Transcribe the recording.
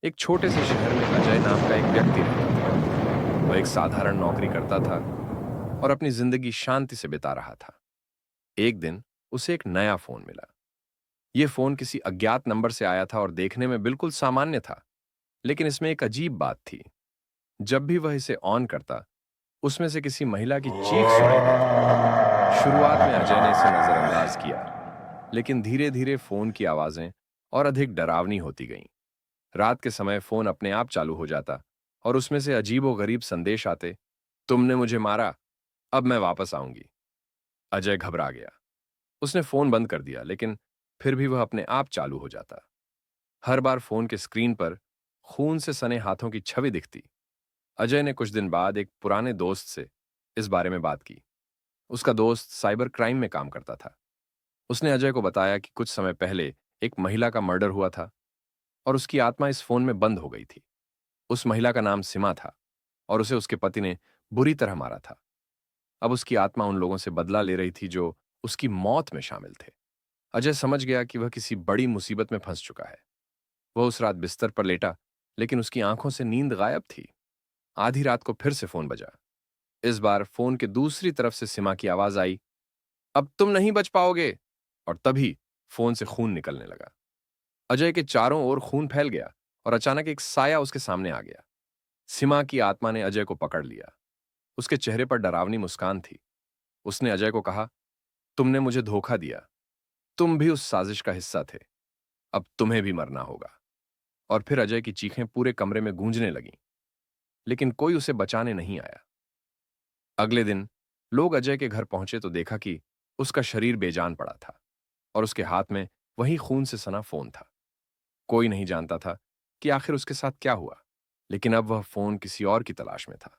एक छोटे से शहर में अजय नाम का एक व्यक्ति रहता था। वह एक साधारण नौकरी करता था और अपनी जिंदगी शांति से बिता रहा था। एक दिन उसे एक नया फोन मिला। यह फोन किसी अज्ञात नंबर से आया था और देखने में बिल्कुल सामान्य था, लेकिन इसमें एक अजीब बात थी। जब भी वह इसे ऑन करता, उसमें से किसी महिला की चीख सुनाई देती। शुरुआत में अजय ने इसे नजरअंदाज किया, लेकिन धीरे धीरे फोन की आवाजें और अधिक डरावनी होती गईं। रात के समय फोन अपने आप चालू हो जाता और उसमें से अजीबोगरीब संदेश आते। तुमने मुझे मारा, अब मैं वापस आऊंगी। अजय घबरा गया। उसने फोन बंद कर दिया, लेकिन फिर भी वह अपने आप चालू हो जाता। हर बार फोन के स्क्रीन पर खून से सने हाथों की छवि दिखती। अजय ने कुछ दिन बाद एक पुराने दोस्त से इस बारे में बात की। उसका दोस्त साइबर क्राइम में काम करता था। उसने अजय को बताया कि कुछ समय पहले एक महिला का मर्डर हुआ था और उसकी आत्मा इस फोन में बंद हो गई थी। उस महिला का नाम सीमा था और उसे उसके पति ने बुरी तरह मारा था। अब उसकी आत्मा उन लोगों से बदला ले रही थी जो उसकी मौत में शामिल थे। अजय समझ गया कि वह किसी बड़ी मुसीबत में फंस चुका है। वह उस रात बिस्तर पर लेटा, लेकिन उसकी आंखों से नींद गायब थी। आधी रात को फिर से फोन बजा। इस बार फोन के दूसरी तरफ से सीमा की आवाज आई, अब तुम नहीं बच पाओगे। और तभी फोन से खून निकलने लगा। अजय के चारों ओर खून फैल गया और अचानक एक साया उसके सामने आ गया। सीमा की आत्मा ने अजय को पकड़ लिया। उसके चेहरे पर डरावनी मुस्कान थी। उसने अजय को कहा, तुमने मुझे धोखा दिया। तुम भी उस साजिश का हिस्सा थे। अब तुम्हें भी मरना होगा। और फिर अजय की चीखें पूरे कमरे में गूंजने लगीं, लेकिन कोई उसे बचाने नहीं आया। अगले दिन लोग अजय के घर पहुंचे तो देखा कि उसका शरीर बेजान पड़ा था और उसके हाथ में वही खून से सना फोन था। कोई नहीं जानता था कि आखिर उसके साथ क्या हुआ, लेकिन अब वह फोन किसी और की तलाश में था।